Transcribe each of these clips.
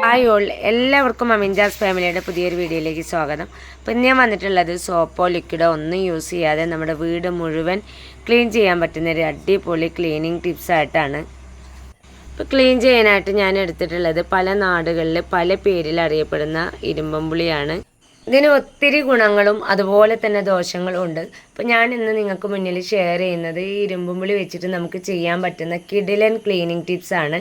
Hi all, എല്ലാവർക്കും അമിൻജാസ് ഫാമിലിയുടെ പുതിയൊരു വീഡിയോയിലേക്ക് സ്വാഗതം. അപ്പം ഞാൻ വന്നിട്ടുള്ളത് സോപ്പോ ലിക്വിഡോ ഒന്നും യൂസ് ചെയ്യാതെ നമ്മുടെ വീട് മുഴുവൻ ക്ലീൻ ചെയ്യാൻ പറ്റുന്ന ഒരു അടിപൊളി ക്ലീനിങ് ടിപ്സ് ആയിട്ടാണ്. ഇപ്പോൾ ക്ലീൻ ചെയ്യാനായിട്ട് ഞാൻ എടുത്തിട്ടുള്ളത് പല നാടുകളിൽ പല പേരിൽ അറിയപ്പെടുന്ന ഇരുമ്പമ്പുളിയാണ്. ഇതിന് ഒത്തിരി ഗുണങ്ങളും അതുപോലെ തന്നെ ദോഷങ്ങളും ഉണ്ട്. അപ്പോൾ ഞാൻ ഇന്ന് നിങ്ങൾക്ക് മുന്നിൽ ഷെയർ ചെയ്യുന്നത് ഈ ഇരുമ്പമ്പുളി വെച്ചിട്ട് നമുക്ക് ചെയ്യാൻ പറ്റുന്ന കിഡിലൻ ക്ലീനിങ് ടിപ്സ് ആണ്.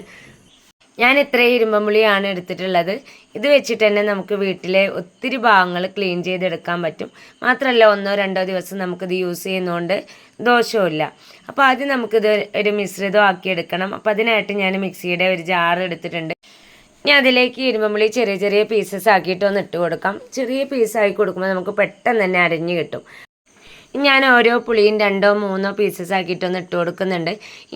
ഞാൻ ഇത്രയും ഇരുമ്പമ്പുളിയാണ് എടുത്തിട്ടുള്ളത്. ഇത് വെച്ചിട്ട് തന്നെ നമുക്ക് വീട്ടിലെ ഒത്തിരി ഭാഗങ്ങൾ ക്ലീൻ ചെയ്തെടുക്കാൻ പറ്റും. മാത്രമല്ല 1-2 ദിവസം നമുക്കിത് യൂസ് ചെയ്യുന്നതുകൊണ്ട് ദോഷവുമില്ല. അപ്പോൾ ആദ്യം നമുക്കിത് ഒരു മിശ്രിതം ആക്കിയെടുക്കണം. അപ്പോൾ അതിനായിട്ട് ഞാൻ മിക്സിയുടെ ഒരു ജാർ എടുത്തിട്ടുണ്ട്. ഇനി അതിലേക്ക് ഇരുമ്പമ്പുളി ചെറിയ ചെറിയ പീസസ് ആക്കിയിട്ടൊന്ന് ഇട്ട് കൊടുക്കാം. ചെറിയ പീസാക്കി കൊടുക്കുമ്പോൾ നമുക്ക് പെട്ടെന്ന് തന്നെ അരഞ്ഞ് കിട്ടും. ഞാൻ ഓരോ പുളിയും 2-3 പീസസ് ആക്കിയിട്ടൊന്ന് ഇട്ട് കൊടുക്കുന്നുണ്ട്.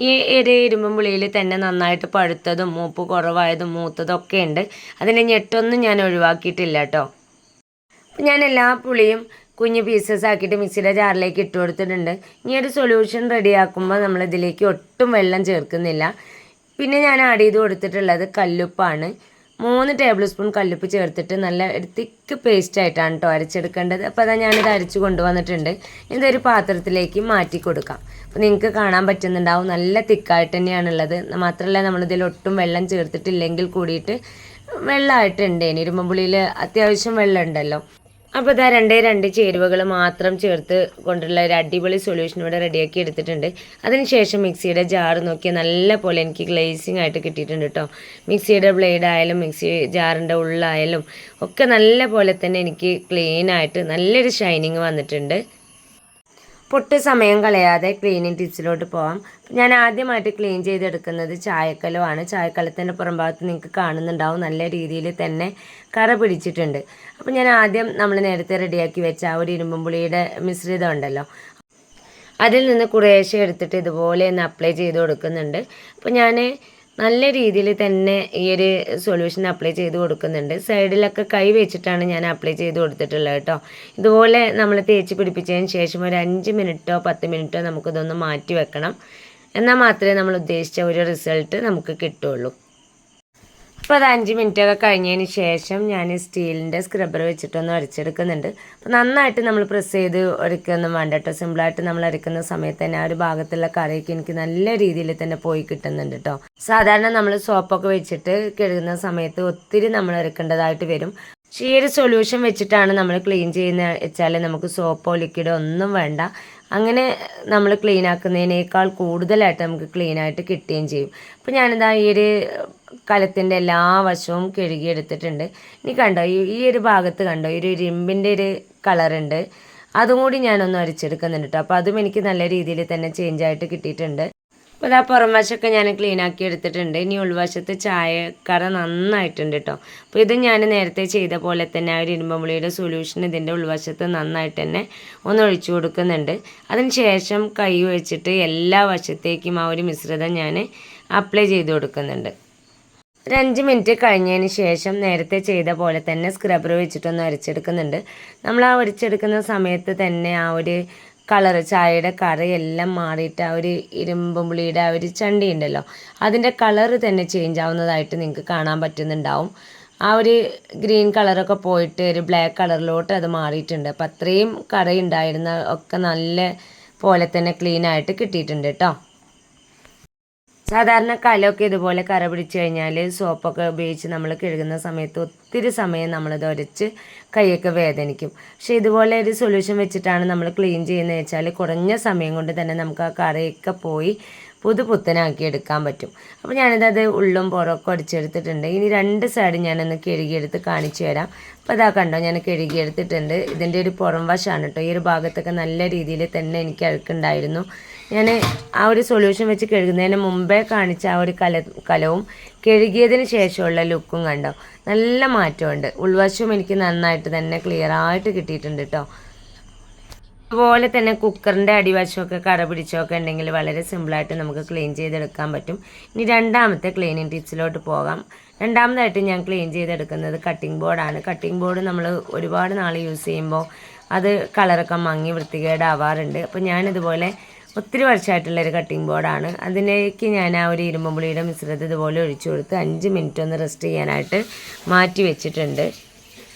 ഈ ഒരു ഇരുമ്പുളിയിൽ തന്നെ നന്നായിട്ട് പഴുത്തതും മൂപ്പ് കുറവായതും മൂത്തതും ഒക്കെ ഉണ്ട്. അതിൻ്റെ ഞെട്ടൊന്നും ഞാൻ ഒഴിവാക്കിയിട്ടില്ല കേട്ടോ. ഞാൻ എല്ലാ പുളിയും കുഞ്ഞ് പീസസ് ആക്കിയിട്ട് മിക്സിയുടെ ജാറിലേക്ക് ഇട്ട് കൊടുത്തിട്ടുണ്ട്. ഇനി ഒരു സൊല്യൂഷൻ റെഡിയാക്കുമ്പോൾ നമ്മളിതിലേക്ക് ഒട്ടും വെള്ളം ചേർക്കുന്നില്ല. പിന്നെ ഞാൻ ആഡ് ചെയ്ത് കൊടുത്തിട്ടുള്ളത് കല്ലുപ്പാണ്. 3 ടേബിൾ സ്പൂൺ കല്ലുപ്പ് ചേർത്തിട്ട് നല്ല ഒരു തിക്ക് പേസ്റ്റ് ആയിട്ടാണ് കേട്ടോ അരച്ചെടുക്കേണ്ടത്. അപ്പോൾ അതാ ഞാനിത് അരച്ച് കൊണ്ടുവന്നിട്ടുണ്ട്. ഇതൊരു പാത്രത്തിലേക്ക് മാറ്റി കൊടുക്കാം. അപ്പോൾ നിങ്ങൾക്ക് കാണാൻ പറ്റുന്നുണ്ടാവും നല്ല തിക്കായിട്ട് തന്നെയാണുള്ളത്. മാത്രമല്ല നമ്മളിതിൽ ഒട്ടും വെള്ളം ചേർത്തിട്ടില്ലെങ്കിൽ കൂടിയിട്ട് വെള്ളമായിട്ടുണ്ട്. ഇരുമ്പുളിയിൽ അത്യാവശ്യം വെള്ളം ഉണ്ടല്ലോ. അപ്പോൾ ഇതാ 2 ചേരുവകൾ മാത്രം ചേർത്ത് കൊണ്ടുള്ള ഒരു അടിപൊളി സൊല്യൂഷൻ ഇവിടെ റെഡിയാക്കി എടുത്തിട്ടുണ്ട്. അതിനുശേഷം മിക്സിയുടെ ജാർ നോക്കിയാൽ നല്ല പോലെ എനിക്ക് ഗ്ലേസിങ് ആയിട്ട് കിട്ടിയിട്ടുണ്ട് കേട്ടോ. മിക്സിയുടെ ബ്ലേഡ് ആയാലും മിക്സി ജാറിൻ്റെ ഉള്ളായാലും ഒക്കെ നല്ല പോലെ തന്നെ എനിക്ക് ക്ലീൻ ആയിട്ട് നല്ലൊരു ഷൈനിങ് വന്നിട്ടുണ്ട്. പൊട്ട് സമയം കളയാതെ ക്ലീനിങ് ടിപ്സിലോട്ട് പോകാം. ഞാൻ ആദ്യമായിട്ട് ക്ലീൻ ചെയ്തെടുക്കുന്നത് ചായക്കലമാണ്. ചായക്കലത്തിൻ്റെ പുറംഭാഗത്ത് നിങ്ങൾക്ക് കാണുന്നുണ്ടാവും നല്ല രീതിയിൽ തന്നെ കറ പിടിച്ചിട്ടുണ്ട്. അപ്പോൾ ഞാൻ ആദ്യം നമ്മൾ നേരത്തെ റെഡിയാക്കി വെച്ച ആ ഒരു ഇരുമ്പുളിയുടെ മിശ്രിതം ഉണ്ടല്ലോ, അതിൽ നിന്ന് കുറേശ്ശെ എടുത്തിട്ട് ഇതുപോലെ ഒന്ന് അപ്ലൈ ചെയ്ത് കൊടുക്കുന്നുണ്ട്. അപ്പോൾ ഞാൻ നല്ല രീതിയിൽ തന്നെ ഈ ഒരു സൊല്യൂഷൻ അപ്ലൈ ചെയ്ത് കൊടുക്കുന്നുണ്ട്. സൈഡിലൊക്കെ കൈ വെച്ചിട്ടാണ് ഞാൻ അപ്ലൈ ചെയ്ത് കൊടുത്തിട്ടുള്ളത് കേട്ടോ. ഇതുപോലെ നമ്മൾ തേച്ച് പിടിപ്പിച്ചതിന് ശേഷം ഒരു 5 മിനിറ്റോ 10 മിനിറ്റോ നമുക്കിതൊന്ന് മാറ്റി വെക്കണം. എന്നാൽ മാത്രമേ നമ്മൾ ഉദ്ദേശിച്ച ഒരു റിസൾട്ട് നമുക്ക് കിട്ടുള്ളൂ. അപ്പോൾ അത് 5 മിനിറ്റൊക്കെ കഴിഞ്ഞതിന് ശേഷം ഞാൻ സ്റ്റീലിൻ്റെ സ്ക്രബ്ബർ വെച്ചിട്ടൊന്ന് അരച്ചെടുക്കുന്നുണ്ട്. അപ്പോൾ നന്നായിട്ട് നമ്മൾ പ്രസ് ചെയ്ത് ഒരയ്ക്കൊന്നും വേണ്ട കേട്ടോ. സിമ്പിളായിട്ട് നമ്മൾ അരയ്ക്കുന്ന സമയത്ത് തന്നെ ആ ഒരു ഭാഗത്തുള്ള കറിയൊക്കെ എനിക്ക് നല്ല രീതിയിൽ തന്നെ പോയി കിട്ടുന്നുണ്ട് കേട്ടോ. സാധാരണ നമ്മൾ സോപ്പൊക്കെ വെച്ചിട്ട് കഴുകുന്ന സമയത്ത് ഒത്തിരി നമ്മൾ അരക്കേണ്ടതായിട്ട് വരും. പക്ഷേ ഈ ഒരു സൊല്യൂഷൻ വെച്ചിട്ടാണ് നമ്മൾ ക്ലീൻ ചെയ്യുന്ന വെച്ചാൽ നമുക്ക് സോപ്പോ ലിക്വിഡോ ഒന്നും വേണ്ട. അങ്ങനെ നമ്മൾ ക്ലീൻ ആക്കുന്നതിനേക്കാൾ കൂടുതലായിട്ട് നമുക്ക് ക്ലീനായിട്ട് കിട്ടുകയും ചെയ്യും. അപ്പോൾ ഞാനിതാ ഈ ഒരു കലത്തിൻ്റെ എല്ലാ വശവും കഴുകിയെടുത്തിട്ടുണ്ട്. ഇനി കണ്ടോ ഈ ഒരു ഭാഗത്ത് കണ്ടോ ഈ ഒരു ഇരുമ്പിൻ്റെ ഒരു കളറുണ്ട്, അതും കൂടി ഞാനൊന്ന് അരിച്ചെടുക്കുന്നുണ്ട് കേട്ടോ. അപ്പോൾ അതും എനിക്ക് നല്ല രീതിയിൽ തന്നെ ചേഞ്ചായിട്ട് കിട്ടിയിട്ടുണ്ട്. അപ്പോൾ ഇതാ പുറം വശമൊക്കെ ഞാൻ ക്ലീൻ ആക്കി എടുത്തിട്ടുണ്ട്. ഇനി ഉൾവശത്ത് ചായക്കറ നന്നായിട്ടുണ്ട് കേട്ടോ. അപ്പോൾ ഇത് ഞാൻ നേരത്തെ ചെയ്ത പോലെ തന്നെ ആ ഒരു ഇരുമ്പുളിയുടെ സൊല്യൂഷൻ ഇതിൻ്റെ ഉൾവശത്ത് നന്നായിട്ട് തന്നെ ഒന്ന് ഒഴിച്ചു കൊടുക്കുന്നുണ്ട്. അതിന് ശേഷം കൈ വെച്ചിട്ട് എല്ലാ വശത്തേക്കും ആ ഒരു മിശ്രിതം ഞാൻ അപ്ലൈ ചെയ്ത് കൊടുക്കുന്നുണ്ട്. ഒരു 5 മിനിറ്റ് കഴിഞ്ഞതിന് ശേഷം നേരത്തെ ചെയ്ത പോലെ തന്നെ സ്ക്രബ്ബർ വെച്ചിട്ടൊന്ന് അരച്ചെടുക്കുന്നുണ്ട്. നമ്മൾ ആ അരച്ചെടുക്കുന്ന സമയത്ത് തന്നെ ആ ഒരു കളറ് ചായയുടെ കറയെല്ലാം മാറിയിട്ട് ആ ഒരു ഇരുമ്പുളിയുടെ ആ ഒരു ചണ്ടി ഉണ്ടല്ലോ അതിൻ്റെ കളറ് തന്നെ ചേഞ്ച് ആവുന്നതായിട്ട് നിങ്ങൾക്ക് കാണാൻ പറ്റുന്നുണ്ടാവും. ആ ഒരു ഗ്രീൻ കളറൊക്കെ പോയിട്ട് ഒരു ബ്ലാക്ക് കളറിലോട്ട് അത് മാറിയിട്ടുണ്ട്. അപ്പോൾ അത്രയും കറയുണ്ടായിരുന്ന ഒക്കെ നല്ല പോലെ തന്നെ ക്ലീൻ ആയിട്ട് കിട്ടിയിട്ടുണ്ട് കേട്ടോ. സാധാരണ കലമൊക്കെ ഇതുപോലെ കറ പിടിച്ച് കഴിഞ്ഞാൽ സോപ്പൊക്കെ ഉപയോഗിച്ച് നമ്മൾ കഴുകുന്ന സമയത്ത് ഒത്തിരി സമയം നമ്മളത് ഉരച്ച് കൈയൊക്കെ വേദനിക്കും. പക്ഷേ ഇതുപോലെ ഒരു സൊല്യൂഷൻ വെച്ചിട്ടാണ് നമ്മൾ ക്ലീൻ ചെയ്യുന്നത് വെച്ചാൽ കുറഞ്ഞ സമയം കൊണ്ട് തന്നെ നമുക്ക് ആ കറയൊക്കെ പോയി പുതുപുത്തനാക്കി എടുക്കാൻ പറ്റും. അപ്പോൾ ഞാനിതത് ഉള്ളും പുറമൊക്കെ അടിച്ചെടുത്തിട്ടുണ്ട്. ഇനി 2 സൈഡ് ഞാനൊന്ന് കഴുകിയെടുത്ത് കാണിച്ചു തരാം. അപ്പോൾ അതാ കണ്ടോ ഞാൻ കഴുകിയെടുത്തിട്ടുണ്ട്. ഇതിൻ്റെ ഒരു പുറം വശമാണ് കേട്ടോ. ഈ ഒരു ഭാഗത്തൊക്കെ നല്ല രീതിയിൽ തന്നെ എനിക്ക് അഴുക്കുണ്ടായിരുന്നു. ഞാൻ ആ ഒരു സൊല്യൂഷൻ വെച്ച് കഴുകുന്നതിന് മുമ്പേ കാണിച്ച ആ ഒരു കലവും കഴുകിയതിന് ശേഷമുള്ള ലുക്കും കണ്ടോ നല്ല മാറ്റമുണ്ട്. ഉൾവശവും എനിക്ക് നന്നായിട്ട് തന്നെ ക്ലിയറായിട്ട് കിട്ടിയിട്ടുണ്ട് കേട്ടോ. അതുപോലെ തന്നെ കുക്കറിൻ്റെ അടിവശമൊക്കെ കറ പിടിച്ചൊക്കെ ഉണ്ടെങ്കിൽ വളരെ സിമ്പിളായിട്ട് നമുക്ക് ക്ലീൻ ചെയ്തെടുക്കാൻ പറ്റും. ഇനി രണ്ടാമത്തെ ക്ലീനിങ് ടിപ്സിലോട്ട് പോകാം. രണ്ടാമതായിട്ട് ഞാൻ ക്ലീൻ ചെയ്തെടുക്കുന്നത് കട്ടിംഗ് ബോർഡാണ്. കട്ടിംഗ് ബോർഡ് നമ്മൾ ഒരുപാട് നാൾ യൂസ് ചെയ്യുമ്പോൾ അത് കളറൊക്കെ മങ്ങി വൃത്തികേടാവാറുണ്ട്. അപ്പോൾ ഞാനിതുപോലെ ഒത്തിരി വർഷമായിട്ടുള്ളൊരു കട്ടിംഗ് ബോർഡാണ്. അതിലേക്ക് ഞാൻ ആ ഒരു ഇരുമ്പുളിയുടെ മിശ്രിതം ഇതുപോലെ ഒഴിച്ചു കൊടുത്ത് 5 മിനിറ്റ് ഒന്ന് റെസ്റ്റ് ചെയ്യാനായിട്ട് മാറ്റി വെച്ചിട്ടുണ്ട്.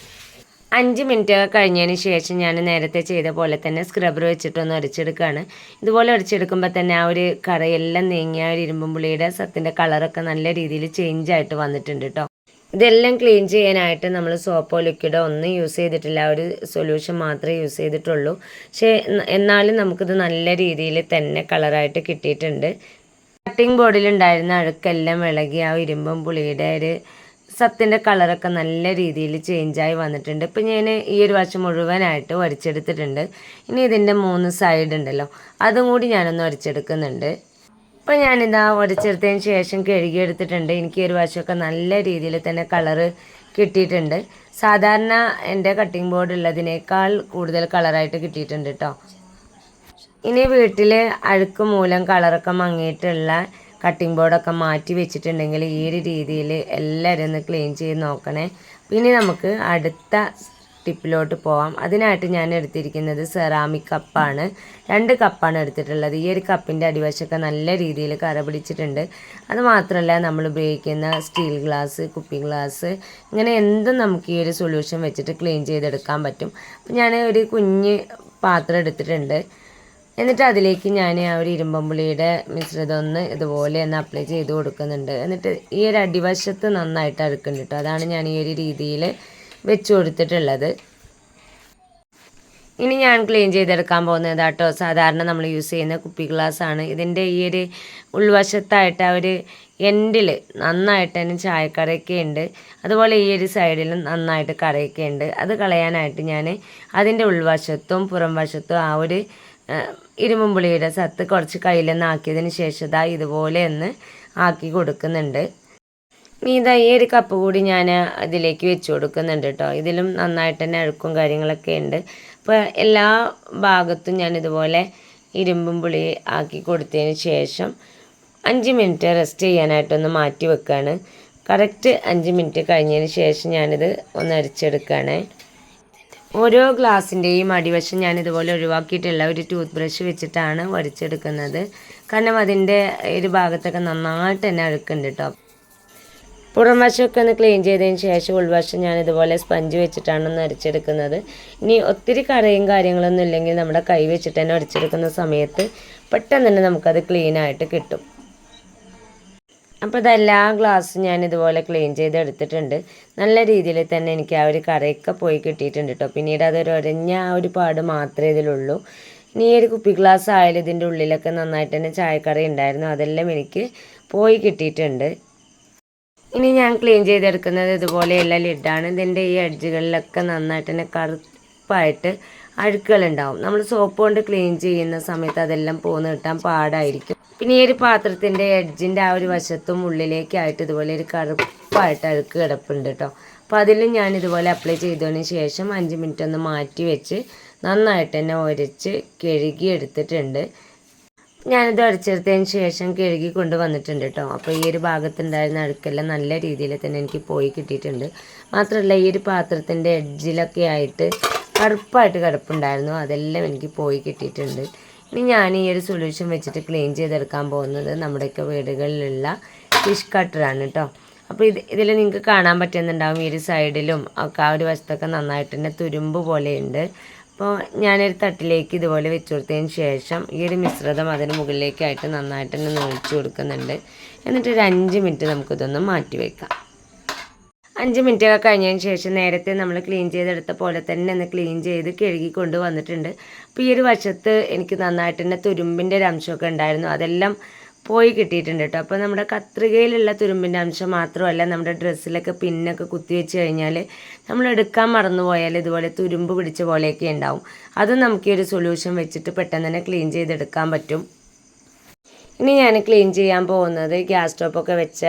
5 മിനിറ്റ് കഴിഞ്ഞതിന് ശേഷം ഞാൻ നേരത്തെ ചെയ്ത പോലെ തന്നെ സ്ക്രബ്ബർ വെച്ചിട്ടൊന്ന് അടിച്ചെടുക്കുകയാണ്. ഇതുപോലെ അടിച്ചെടുക്കുമ്പോൾ തന്നെ ആ ഒരു കറയെല്ലാം നീങ്ങിയ ഒരു ഇരുമ്പുളിയുടെ സത്തിൻ്റെ കളറൊക്കെ നല്ല രീതിയിൽ ചേഞ്ച് ആയിട്ട് വന്നിട്ടുണ്ട് കേട്ടോ. ഇതെല്ലാം ക്ലീൻ ചെയ്യാനായിട്ട് നമ്മൾ സോപ്പോ ലിക്വിഡോ ഒന്നും യൂസ് ചെയ്തിട്ടില്ല, ഒരു സൊല്യൂഷൻ മാത്രമേ യൂസ് ചെയ്തിട്ടുള്ളൂ. പക്ഷേ എന്നാലും നമുക്കിത് നല്ല രീതിയിൽ തന്നെ കളറായിട്ട് കിട്ടിയിട്ടുണ്ട്. കട്ടിംഗ് ബോർഡിലുണ്ടായിരുന്ന അഴുക്കെല്ലാം ഇളകി ആ ഇരുമ്പും പുളിയുടെ ഒരു സത്തിൻ്റെ കളറൊക്കെ നല്ല രീതിയിൽ ചേഞ്ചായി വന്നിട്ടുണ്ട്. ഇപ്പം ഞാൻ ഈ ഒരു വശം മുഴുവനായിട്ട് വരച്ചെടുത്തിട്ടുണ്ട്. ഇനി ഇതിൻ്റെ 3 സൈഡ് ഉണ്ടല്ലോ, അതും കൂടി ഞാനൊന്ന് വരച്ചെടുക്കുന്നുണ്ട്. അപ്പോൾ ഞാനിതാ ഉടച്ചെടുത്തതിന് ശേഷം കഴുകിയെടുത്തിട്ടുണ്ട്. എനിക്ക് ഒരു വശമൊക്കെ നല്ല രീതിയിൽ തന്നെ കളറ് കിട്ടിയിട്ടുണ്ട്. സാധാരണ എൻ്റെ കട്ടിംഗ് ബോർഡ് ഉള്ളതിനേക്കാൾ കൂടുതൽ കളറായിട്ട് കിട്ടിയിട്ടുണ്ട് കേട്ടോ. ഇനി വീട്ടിൽ അഴുക്ക് മൂലം കളറൊക്കെ മങ്ങിയിട്ടുള്ള കട്ടിംഗ് ബോർഡൊക്കെ മാറ്റി വെച്ചിട്ടുണ്ടെങ്കിൽ ഈ ഒരു രീതിയിൽ എല്ലാവരും ഒന്ന് ക്ലീൻ ചെയ്ത് നോക്കണേ. പിന്നെ നമുക്ക് അടുത്ത ടിപ്പിലോട്ട് പോവാം. അതിനായിട്ട് ഞാൻ എടുത്തിരിക്കുന്നത് സെറാമിക് കപ്പാണ്. 2 കപ്പാണ് എടുത്തിട്ടുള്ളത്. ഈ ഒരു കപ്പിൻ്റെ അടിവശമൊക്കെ നല്ല രീതിയിൽ കറ പിടിച്ചിട്ടുണ്ട്. അതുമാത്രമല്ല നമ്മൾ ഉപയോഗിക്കുന്ന സ്റ്റീൽ ഗ്ലാസ്, കുപ്പി ഗ്ലാസ്, ഇങ്ങനെ എന്തും നമുക്ക് ഈ ഒരു സൊല്യൂഷൻ വെച്ചിട്ട് ക്ലീൻ ചെയ്തെടുക്കാൻ പറ്റും. അപ്പം ഞാൻ ഒരു കുഞ്ഞ് പാത്രം എടുത്തിട്ടുണ്ട്. എന്നിട്ട് അതിലേക്ക് ഞാൻ ആ ഒരു ഇരുമ്പുളിയുടെ മിശ്രിതം ഒന്ന് ഇതുപോലെ ഒന്ന് അപ്ലൈ ചെയ്ത് കൊടുക്കുന്നുണ്ട്. എന്നിട്ട് ഈ ഒരു അടിവശത്ത് നന്നായിട്ട് അഴുക്കുണ്ട് കേട്ടോ. അതാണ് ഞാൻ ഈ ഒരു രീതിയിൽ വെച്ച് കൊടുത്തിട്ടുള്ളത്. ഇനി ഞാൻ ക്ലീൻ ചെയ്തെടുക്കാൻ പോകുന്നത് കേട്ടോ, സാധാരണ നമ്മൾ യൂസ് ചെയ്യുന്ന കുപ്പി ഗ്ലാസ് ആണ്. ഇതിൻ്റെ ഈ ഒരു ഉൾവശത്തായിട്ട് ആ ഒരു എൻഡിൽ നന്നായിട്ട് തന്നെ ചായക്കറയൊക്കെ ഉണ്ട്. അതുപോലെ ഈ ഒരു സൈഡിലും നന്നായിട്ട് കറയൊക്കെ ഉണ്ട്. അത് കളയാനായിട്ട് ഞാൻ അതിൻ്റെ ഉൾവശത്തും പുറം വശത്തും ആ ഒരു ഇരുമ്പുളിയുടെ സത്ത് കുറച്ച് കയ്യിലൊന്ന് ആക്കിയതിന് ശേഷം ഇതുപോലെ ഒന്ന് ആക്കി കൊടുക്കുന്നുണ്ട്. ഇനി ഈ ഒരു കപ്പ് കൂടി ഞാൻ ഇതിലേക്ക് വെച്ച് കൊടുക്കുന്നുണ്ട് കേട്ടോ. ഇതിലും നന്നായിട്ട് തന്നെ അഴുക്കും കാര്യങ്ങളൊക്കെ ഉണ്ട്. അപ്പോൾ എല്ലാ ഭാഗത്തും ഞാൻ ഇതുപോലെ ഇരുമ്പും പുളി ആക്കി കൊടുത്തതിന് ശേഷം 5 മിനിറ്റ് റെസ്റ്റ് ചെയ്യാനായിട്ടൊന്ന് മാറ്റി വെക്കുകയാണ്. കറക്റ്റ് 5 മിനിറ്റ് കഴിഞ്ഞതിന് ശേഷം ഞാനിത് ഒന്ന് അരിച്ചെടുക്കുകയാണ്. ഓരോ ഗ്ലാസിൻ്റെയും അടിവശം ഞാൻ ഇതുപോലെ ഒഴിവാക്കിയിട്ടുള്ള ഒരു ടൂത്ത് ബ്രഷ് വെച്ചിട്ടാണ് വരച്ചെടുക്കുന്നത്. കാരണം അതിൻ്റെ ഒരു ഭാഗത്തൊക്കെ നന്നായിട്ട് തന്നെ അഴുക്കുണ്ട് കേട്ടോ. പുറം വശമൊക്കെ ഒന്ന് ക്ലീൻ ചെയ്തതിന് ശേഷം ഉൾവശം ഞാൻ ഇതുപോലെ സ്പഞ്ച് വെച്ചിട്ടാണ് ഒന്ന് അരിച്ചെടുക്കുന്നത്. ഇനി ഒത്തിരി കറയും കാര്യങ്ങളൊന്നും ഇല്ലെങ്കിൽ നമ്മുടെ കൈ വെച്ചിട്ട് തന്നെ അരിച്ചെടുക്കുന്ന സമയത്ത് പെട്ടെന്ന് തന്നെ നമുക്കത് ക്ലീനായിട്ട് കിട്ടും. അപ്പോൾ ഇതെല്ലാ ഗ്ലാസ്സും ഞാൻ ഇതുപോലെ ക്ലീൻ ചെയ്തെടുത്തിട്ടുണ്ട്. നല്ല രീതിയിൽ തന്നെ എനിക്ക് ആ ഒരു കറയൊക്കെ പോയി കിട്ടിയിട്ടുണ്ട് കേട്ടോ. പിന്നീട് അതൊരു ഉരഞ്ഞ ആ ഒരു പാട് മാത്രമേ ഇതിലുള്ളൂ. ഇനി ഈ ഒരു കുപ്പി ഗ്ലാസ് ആയാലും ഇതിൻ്റെ ഉള്ളിലൊക്കെ നന്നായിട്ട് തന്നെ ചായക്കറ ഉണ്ടായിരുന്നു, അതെല്ലാം എനിക്ക് പോയി കിട്ടിയിട്ടുണ്ട്. ഇനി ഞാൻ ക്ലീൻ ചെയ്തെടുക്കുന്നത് ഇതുപോലെയുള്ള ലിഡാണ്. ഇതിൻ്റെ ഈ എഡ്ജുകളിലൊക്കെ നന്നായിട്ട് തന്നെ കറുപ്പായിട്ട് അഴുക്കുകളുണ്ടാവും. നമ്മൾ സോപ്പ് കൊണ്ട് ക്ലീൻ ചെയ്യുന്ന സമയത്ത് അതെല്ലാം പോന്ന് കിട്ടാൻ പാടായിരിക്കും. പിന്നെ ഈ ഒരു പാത്രത്തിൻ്റെ എഡ്ജിൻ്റെ ആ ഒരു വശത്തും ഉള്ളിലേക്കായിട്ട് ഇതുപോലെ ഒരു കറുപ്പായിട്ട് അഴുക്ക് കിടപ്പുണ്ട് കേട്ടോ. അപ്പോൾ അതിലും ഞാൻ ഇതുപോലെ അപ്ലൈ ചെയ്തതിന് ശേഷം 5 മിനിറ്റ് ഒന്ന് മാറ്റി വെച്ച് നന്നായിട്ട് തന്നെ ഉരച്ച് കഴുകി എടുത്തിട്ടുണ്ട്. ഞാനിത് അടിച്ചെടുത്തതിന് ശേഷം കഴുകി കൊണ്ട് വന്നിട്ടുണ്ട് കേട്ടോ. അപ്പോൾ ഈ ഒരു ഭാഗത്തുണ്ടായിരുന്ന അഴുക്കെല്ലാം നല്ല രീതിയിൽ തന്നെ എനിക്ക് പോയി കിട്ടിയിട്ടുണ്ട്. മാത്രമല്ല ഈ ഒരു പാത്രത്തിൻ്റെ എഡ്ജിലൊക്കെ ആയിട്ട് കറുപ്പായിട്ട് കിടപ്പുണ്ടായിരുന്നു, അതെല്ലാം എനിക്ക് പോയി കിട്ടിയിട്ടുണ്ട്. ഇനി ഞാൻ ഈ ഒരു സൊല്യൂഷൻ വെച്ചിട്ട് ക്ലീൻ ചെയ്തെടുക്കാൻ പോകുന്നത് നമ്മുടെയൊക്കെ വീടുകളിലുള്ള ഫിഷ് കട്ടറാണ് കേട്ടോ. അപ്പോൾ ഇതിൽ നിങ്ങൾക്ക് കാണാൻ പറ്റുന്നുണ്ടാവും ഈ ഒരു സൈഡിലും ഒക്കെ ആ ഒരു വശത്തൊക്കെ നന്നായിട്ട് തന്നെ തുരുമ്പ് പോലെയുണ്ട്. അപ്പോൾ ഞാനൊരു തട്ടിലേക്ക് ഇതുപോലെ വെച്ച് കൊടുത്തതിന് ശേഷം ഈ ഒരു മിശ്രിതം അതിന് മുകളിലേക്കായിട്ട് നന്നായിട്ട് തന്നെ ഒഴിച്ച് കൊടുക്കുന്നുണ്ട്. എന്നിട്ട് ഒരു 5 മിനിറ്റ് നമുക്കിതൊന്ന് മാറ്റി വയ്ക്കാം. 5 മിനിറ്റ് ഒക്കെ കഴിഞ്ഞതിന് ശേഷം നേരത്തെ നമ്മൾ ക്ലീൻ ചെയ്തെടുത്ത പോലെ തന്നെ ഒന്ന് ക്ലീൻ ചെയ്ത് കഴുകി കൊണ്ട് വന്നിട്ടുണ്ട്. അപ്പോൾ ഈ ഒരു വശത്ത് എനിക്ക് നന്നായിട്ട് തന്നെ തുരുമ്പിൻ്റെ ഒരു അംശമൊക്കെ ഉണ്ടായിരുന്നു, അതെല്ലാം പോയി കിട്ടിയിട്ടുണ്ട് കേട്ടോ. അപ്പോൾ നമ്മുടെ കത്രികയിലുള്ള തുരുമ്പിൻ്റെ അംശം മാത്രമല്ല, നമ്മുടെ ഡ്രസ്സിലൊക്കെ പിന്നൊക്കെ കുത്തി വെച്ച് കഴിഞ്ഞാൽ നമ്മൾ എടുക്കാൻ മറന്നു പോയാൽ ഇതുപോലെ തുരുമ്പ് പിടിച്ച പോലെയൊക്കെ ഉണ്ടാവും. അതും നമുക്ക് ഈ ഒരു സൊല്യൂഷൻ വെച്ചിട്ട് പെട്ടെന്ന് തന്നെ ക്ലീൻ ചെയ്തെടുക്കാൻ പറ്റും. ഇനി ഞാൻ ക്ലീൻ ചെയ്യാൻ പോകുന്നത് ഗ്യാസ് സ്റ്റോപ്പൊക്കെ വെച്ച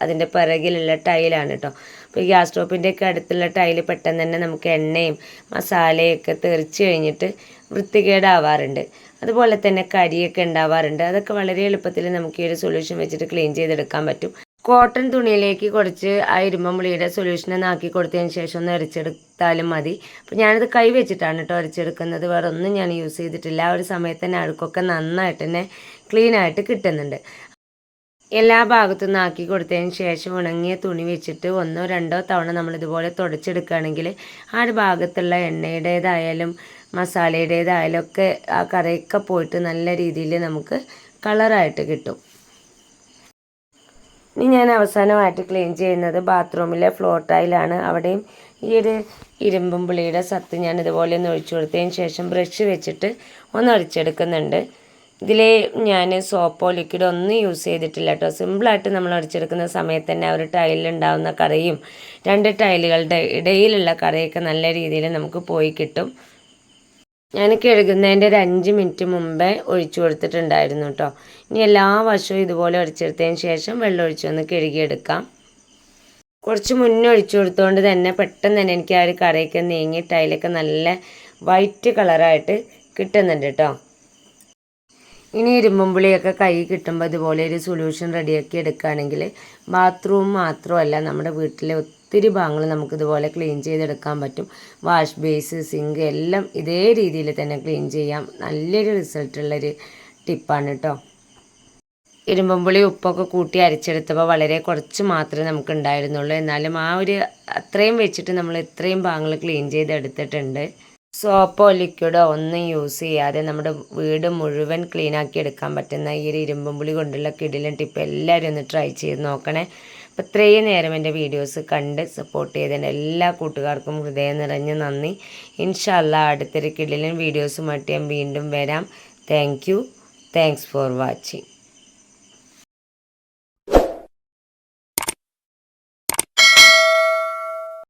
അതിൻ്റെ പിറകിലുള്ള ടൈലാണ് കേട്ടോ. അപ്പോൾ ഈ ഗ്യാസ് സ്റ്റോപ്പിൻ്റെയൊക്കെ അടുത്തുള്ള ടൈല് പെട്ടെന്ന് തന്നെ നമുക്ക് എണ്ണയും മസാലയൊക്കെ തെറിച്ച് കഴിഞ്ഞിട്ട് വൃത്തികേടാവാറുണ്ട്. അതുപോലെ തന്നെ കരിയൊക്കെ ഉണ്ടാവാറുണ്ട്. അതൊക്കെ വളരെ എളുപ്പത്തിൽ നമുക്ക് ഈ ഒരു സൊല്യൂഷൻ വെച്ചിട്ട് ക്ലീൻ ചെയ്തെടുക്കാൻ പറ്റും. കോട്ടൺ തുണിയിലേക്ക് കുറച്ച് ആ ഇരുമ്പുളിയുടെ സൊല്യൂഷൻ ആക്കി കൊടുത്തതിന് ശേഷം ഒന്ന് അരിച്ചെടുത്താലും മതി. അപ്പോൾ ഞാനിത് കൈ വെച്ചിട്ടാണ് കേട്ടോ അരിച്ചെടുക്കുന്നത്, വേറെ ഒന്നും ഞാൻ യൂസ് ചെയ്തിട്ടില്ല. ആ ഒരു സമയത്ത് തന്നെ അഴുക്കൊക്കെ നന്നായിട്ട് തന്നെ ക്ലീനായിട്ട് കിട്ടുന്നുണ്ട്. എല്ലാ ഭാഗത്തു നിന്ന് ആക്കി കൊടുത്തതിന് ശേഷം ഉണങ്ങിയ തുണി വെച്ചിട്ട് 1-2 തവണ നമ്മളിതുപോലെ തുടച്ചെടുക്കുകയാണെങ്കിൽ ആ ഒരു ഭാഗത്തുള്ള എണ്ണയുടേതായാലും മസാലയുടേതായാലും ഒക്കെ ആ കറയൊക്കെ പോയിട്ട് നല്ല രീതിയിൽ നമുക്ക് കളറായിട്ട് കിട്ടും. ഇനി ഞാൻ അവസാനമായിട്ട് ക്ലീൻ ചെയ്യുന്നത് ബാത്റൂമിലെ ഫ്ലോർ ടൈലാണ്. അവിടെയും ഈ ഒരു ഇരുമ്പും പുളിയുടെ സത്ത് ഞാൻ ഇതുപോലെ ഒന്ന് ഒഴിച്ചു കൊടുത്തതിന് ശേഷം ബ്രഷ് വെച്ചിട്ട് ഒന്ന് അടിച്ചെടുക്കുന്നുണ്ട്. ഇതിൽ ഞാൻ സോപ്പോ ലിക്വിഡോ ഒന്നും യൂസ് ചെയ്തിട്ടില്ല കേട്ടോ. സിമ്പിളായിട്ട് നമ്മൾ അടിച്ചെടുക്കുന്ന സമയത്ത് തന്നെ ആ ഒരു ടൈലിലുണ്ടാവുന്ന കറയും 2 ടൈലുകളുടെ ഇടയിലുള്ള കറയൊക്കെ നല്ല രീതിയിൽ നമുക്ക് പോയി കിട്ടും. ഞാൻ കഴുകുന്നതിൻ്റെ ഒരു 5 മിനിറ്റ് മുമ്പേ ഒഴിച്ചു കൊടുത്തിട്ടുണ്ടായിരുന്നു കേട്ടോ. ഇനി എല്ലാ വശവും ഇതുപോലെ ഒഴിച്ചെടുത്തതിന് ശേഷം വെള്ളം ഒഴിച്ചൊന്ന് കഴുകിയെടുക്കാം. കുറച്ച് മുന്നേ ഒഴിച്ചു കൊടുത്തുകൊണ്ട് തന്നെ പെട്ടെന്ന് തന്നെ എനിക്ക് ആ ഒരു കറയൊക്കെ നീങ്ങി ടൈലൊക്കെ നല്ല വൈറ്റ് കളറായിട്ട് കിട്ടുന്നുണ്ട് കേട്ടോ. ഇനി ഇരുമ്പുളിയൊക്കെ കൈ കിട്ടുമ്പോൾ ഇതുപോലെ ഒരു സൊല്യൂഷൻ റെഡിയാക്കി എടുക്കുകയാണെങ്കിൽ ബാത്റൂം മാത്രമല്ല നമ്മുടെ വീട്ടിലെ ഒത്തിരി ഭാഗങ്ങൾ നമുക്കിതുപോലെ ക്ലീൻ ചെയ്തെടുക്കാൻ പറ്റും. വാഷ് ബേസ്, സിങ്ക് എല്ലാം ഇതേ രീതിയിൽ തന്നെ ക്ലീൻ ചെയ്യാം. നല്ലൊരു റിസൾട്ടുള്ളൊരു ടിപ്പാണ് കേട്ടോ. ഇരുമ്പുളി ഉപ്പൊക്കെ കൂട്ടി അരച്ചെടുത്തപ്പോൾ വളരെ കുറച്ച് മാത്രമേ നമുക്ക് ഉണ്ടായിരുന്നുള്ളൂ. എന്നാലും ആ ഒരു അത്രയും വെച്ചിട്ട് നമ്മൾ ഇത്രയും ഭാഗങ്ങൾ ക്ലീൻ ചെയ്തെടുത്തിട്ടുണ്ട്. സോപ്പോ ലിക്വിഡോ ഒന്നും യൂസ് ചെയ്യാതെ നമ്മുടെ വീട് മുഴുവൻ ക്ലീനാക്കി എടുക്കാൻ പറ്റുന്ന ഈ ഒരു ഇരുമ്പുളി കൊണ്ടുള്ള കിടിലൻ ടിപ്പ് എല്ലാവരും ഒന്ന് ട്രൈ ചെയ്ത് നോക്കണേ. അപ്പോൾ ഇത്രയും നേരം എൻ്റെ വീഡിയോസ് കണ്ട് സപ്പോർട്ട് ചെയ്തതിൻ്റെ എല്ലാ കൂട്ടുകാർക്കും ഹൃദയം നിറഞ്ഞ നന്ദി. ഇൻഷാ അല്ലാഹ് അടുത്തൊരു കിടിലൻ വീഡിയോസുമായിട്ട് ഞാൻ വീണ്ടും വരാം. Thanks for watching.